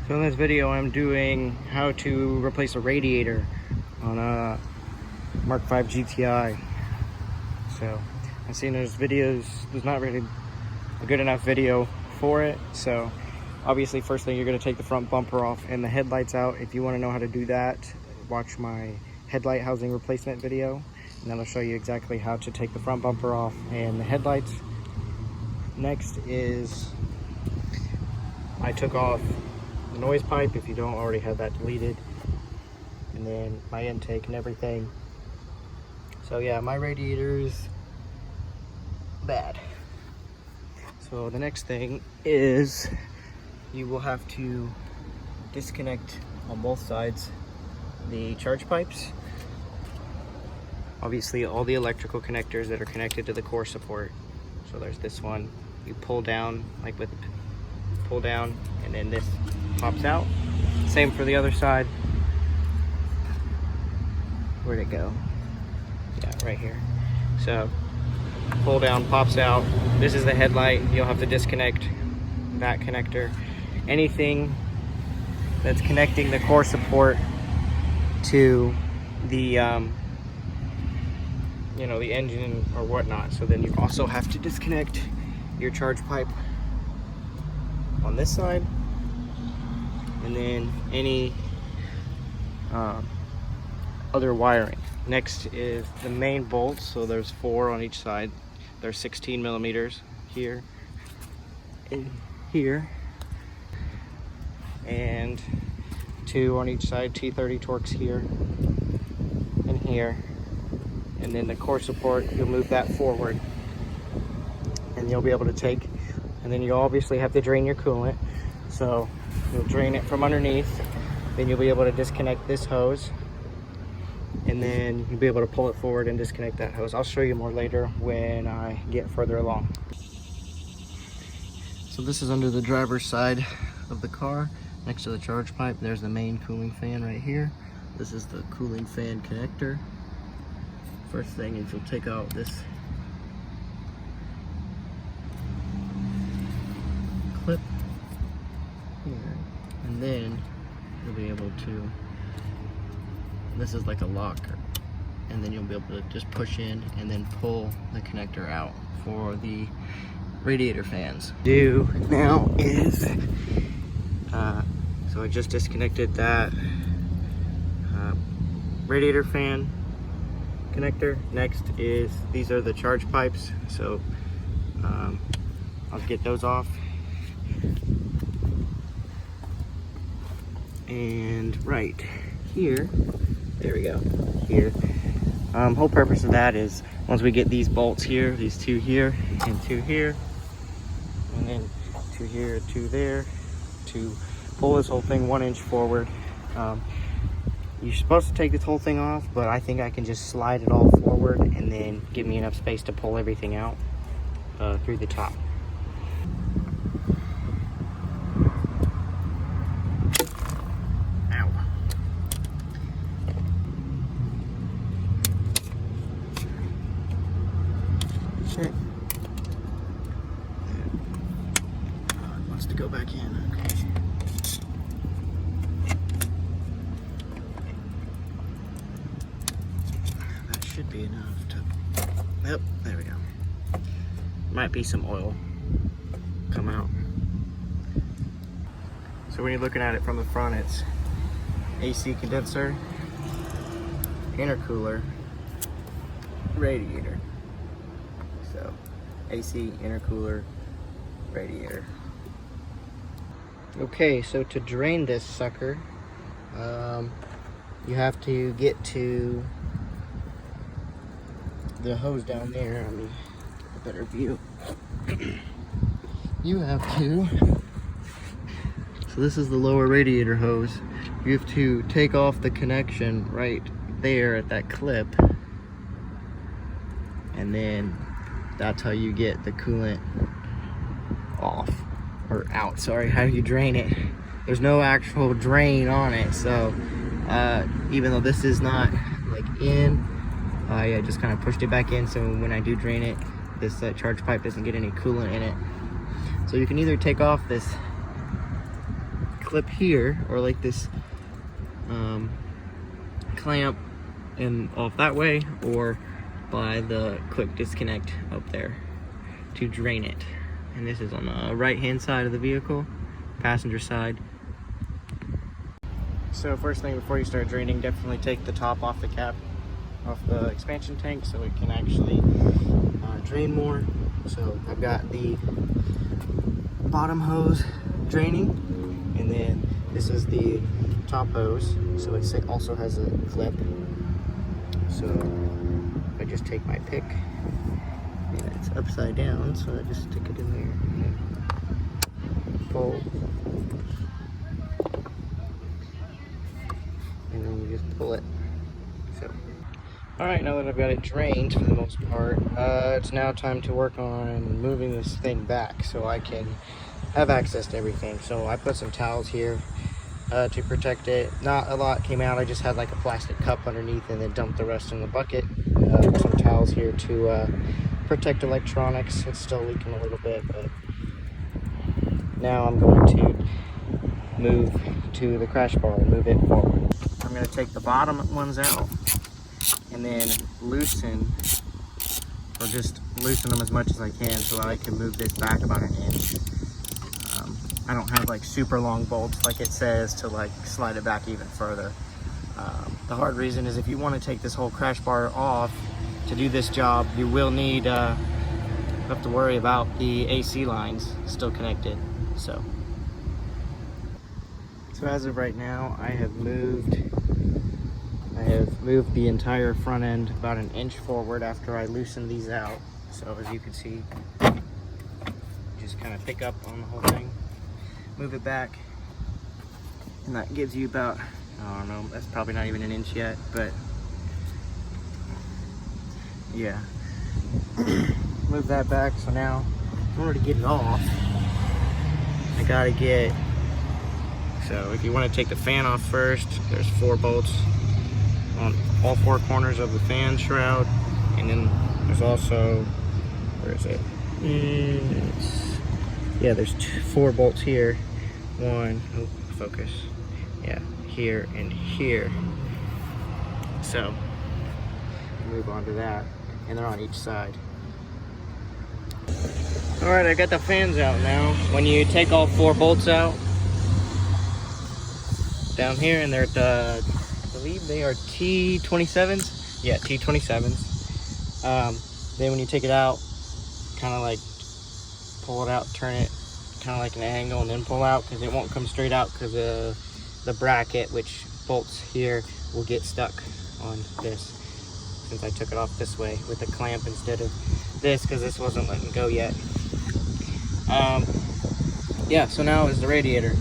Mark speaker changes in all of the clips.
Speaker 1: So in this video I'm doing how to replace a radiator on a Mark 5 GTI. So I've seen those videos, there's not really a good enough video for it. So obviously first thing, you're going to take the front bumper off and the headlights out. If you want to know how to do that, watch my headlight housing replacement video, and that'll show you exactly how to take the front bumper off and the headlights. Next is I took off the noise pipe, if you don't already have that deleted, and then my intake and everything. So yeah, my radiator's bad. So the next thing is you will have to disconnect on both sides the charge pipes. Obviously all the electrical connectors that are connected to the core support. So there's this one, you pull down, like with pull down, and then this pops out. Same for the other side. Where'd it go? Yeah, right here. So pull down, pops out. This is the headlight. You'll have to disconnect that connector. Anything that's connecting the core support to the you know, the engine or whatnot. So then you also have to disconnect your charge pipe on this side, and then any other wiring. Next is the main bolts. So there's 4 on each side. There's 16 millimeters here and here, and 2 on each side, T30 Torx here and here. And then the core support, you'll move that forward and you'll be able to take, and then you obviously have to drain your coolant. So you'll drain it from underneath, then you'll be able to disconnect this hose, and then you'll be able to pull it forward and disconnect that hose. I'll show you more later when I get further along. So this is under the driver's side of the car, next to the charge pipe. There's the main cooling fan right here. This is the cooling fan connector. First thing is you'll take out this clip here, and then you'll be able to, this is like a locker, and then you'll be able to just push in and then pull the connector out for the radiator fans. Do now is so I just disconnected that radiator fan connector. Next is, these are the charge pipes, so I'll get those off. And right here, there we go, here. Whole purpose of that is once we get these bolts here, these 2 here and 2 here, and then 2 here, 2 there, to pull this whole thing 1 inch forward. You're supposed to take this whole thing off, but I think I can just slide it all forward and then give me enough space to pull everything out through the top. Ow. Shit. Oh, it wants to go back in. Okay. Should be enough to, yep, there we go. Might be some oil come out. So when you're looking at it from the front, it's AC condenser, intercooler, radiator. So AC, intercooler, radiator. Okay, so to drain this sucker, you have to get to the hose down there. Let me get a better view. You have to, so this is the lower radiator hose. You have to take off the connection right there at that clip, and then that's how you get the coolant off, or out, sorry. How do you drain it? There's no actual drain on it, so even though this is not like in, I just kind of pushed it back in, so when I do drain it, this charge pipe doesn't get any coolant in it. So you can either take off this clip here, or like this clamp and off that way, or by the quick disconnect up there to drain it. And this is on the right hand side of the vehicle, passenger side. So first thing before you start draining, definitely take the top off the cap, off the expansion tank, so it can actually drain more. So I've got the bottom hose draining, and then this is the top hose, so it also has a clip. So I just take my pick, and it's upside down, so I just stick it in there and pull, and then you just pull it. So alright, now that I've got it drained for the most part, it's now time to work on moving this thing back so I can have access to everything. So I put some towels here to protect it. Not a lot came out, I just had like a plastic cup underneath and then dumped the rest in the bucket. Some towels here to protect electronics. It's still leaking a little bit, but now I'm going to move to the crash bar and move it forward. I'm going to take the bottom ones out and then loosen, or just loosen them as much as I can so I can move this back about an inch. I don't have like super long bolts like it says to like slide it back even further. The hard reason is if you want to take this whole crash bar off to do this job, you will need you have to worry about the AC lines still connected. So as of right now, I have moved the entire front end about an inch forward after I loosened these out. So as you can see, just kind of pick up on the whole thing, move it back, and that gives you about, I don't know, that's probably not even an inch yet, but yeah. Move that back. So now, in order to get it off, I gotta get, so if you want to take the fan off first, there's 4 bolts on all 4 corners of the fan shroud, and then there's also, where is it? Yeah, there's 4 bolts here. Focus. Yeah, here and here. So move on to that, and they're on each side. All right, I got the fans out now. When you take all 4 bolts out down here, and they're at I believe they are T27s. Yeah, T27s. Then when you take it out, kind of like pull it out, turn it kind of like an angle, and then pull out, because it won't come straight out because the bracket, which bolts here, will get stuck on this, since I took it off this way with a clamp instead of this, because this wasn't letting go yet. Yeah, so now is the radiator.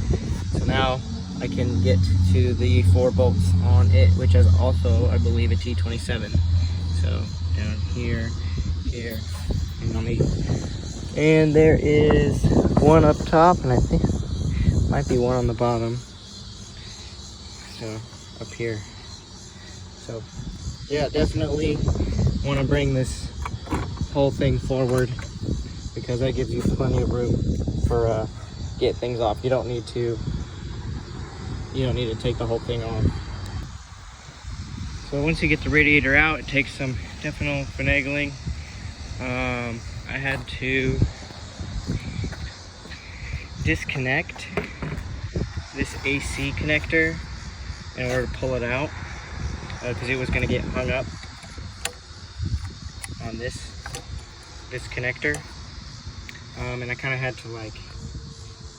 Speaker 1: So now I can get to the 4 bolts on it, which is also, I believe, a T27. So down here, here, and on the, and there is one up top, and I think might be one on the bottom. So up here. So yeah, definitely want to bring this whole thing forward, because that gives you plenty of room for get things off. You don't need to take the whole thing off. So once you get the radiator out, it takes some definite finagling. I had to disconnect this AC connector in order to pull it out, because it was going to get hung up on this connector, and I kind of had to like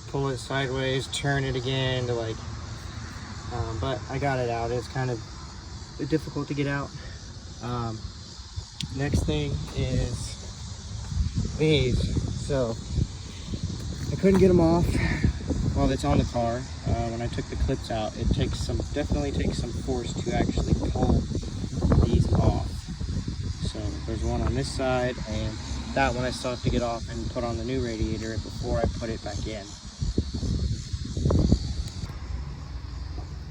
Speaker 1: pull it sideways, turn it again to like, but I got it out. It's kind of difficult to get out. Next thing is these. So I couldn't get them off while it's on the car. When I took the clips out, it definitely takes some force to actually pull these off. So there's one on this side, and that one I still have to get off and put on the new radiator before I put it back in.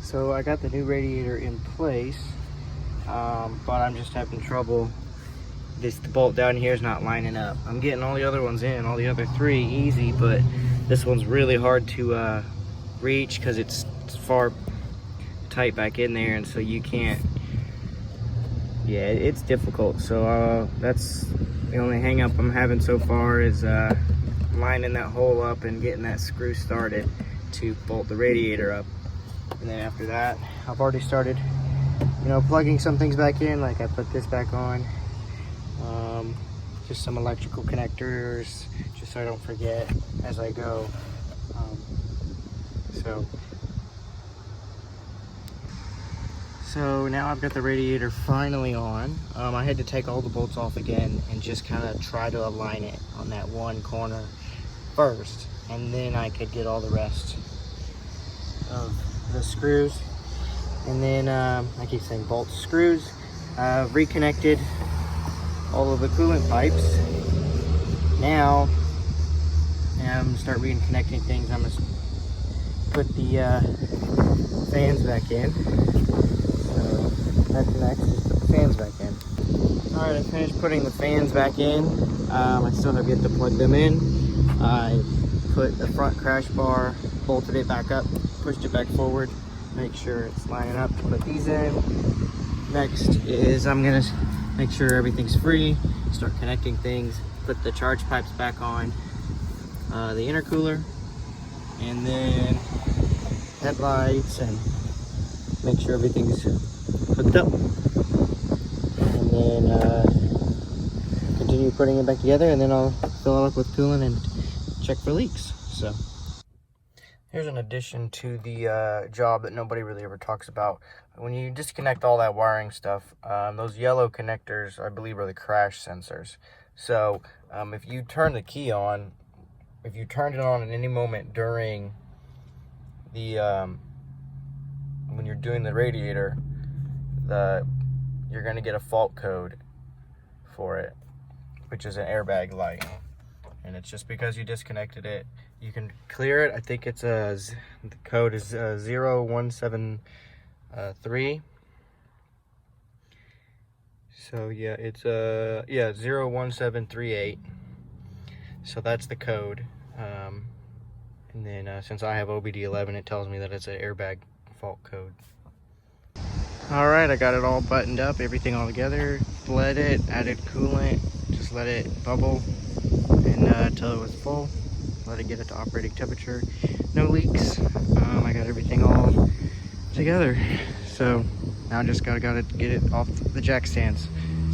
Speaker 1: So I got the new radiator in place, but I'm just having trouble. The bolt down here is not lining up. I'm getting all the other ones in, all the other 3 easy, but this one's really hard to reach because it's far tight back in there, and so you can't. Yeah, it's difficult. So that's the only hang up I'm having so far, is lining that hole up and getting that screw started to bolt the radiator up. And then after that, I've already started, you know, plugging some things back in. Like I put this back on, just some electrical connectors, just so I don't forget as I go. So now I've got the radiator finally on. I had to take all the bolts off again and just kind of try to align it on that one corner first, and then I could get all the rest of the screws. And then I keep saying bolts, screws. I've reconnected all of the coolant pipes. Now I'm gonna start reconnecting things. I'm gonna put the fans back in. So that's next, just put the fans back in. All right, I finished putting the fans back in. I still have yet to plug them in. I put the front crash bar, bolted it back up, pushed it back forward, make sure it's lining up to put these in. Next is I'm gonna make sure everything's free, start connecting things, put the charge pipes back on the intercooler, and then headlights, and make sure everything's hooked up. And then continue putting it back together, and then I'll fill it up with coolant and check for leaks. So here's an addition to the job that nobody really ever talks about. When you disconnect all that wiring stuff, those yellow connectors, I believe, are the crash sensors. So if you turn the key on, if you turned it on at any moment during the when you're doing the radiator, you're going to get a fault code for it, which is an airbag light. And it's just because you disconnected it. You can clear it. I think it's the code is 0173. So yeah, it's 01738. So that's the code. And then since I have OBD11, it tells me that it's an airbag fault code. All right, I got it all buttoned up, everything all together. Bled it, added coolant, just let it bubble and until it was full. Let it get it to operating temperature. No leaks. I got everything all together. So now I just gotta get it off the jack stands.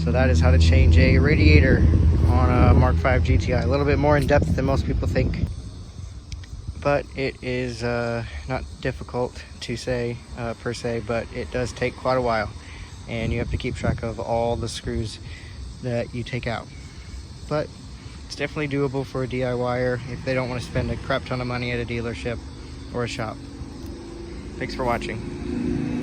Speaker 1: So that is how to change a radiator on a Mark 5 GTI. A little bit more in depth than most people think, but it is not difficult to say per se, but it does take quite a while, and you have to keep track of all the screws that you take out. But it's definitely doable for a DIYer if they don't want to spend a crap ton of money at a dealership or a shop. Thanks for watching.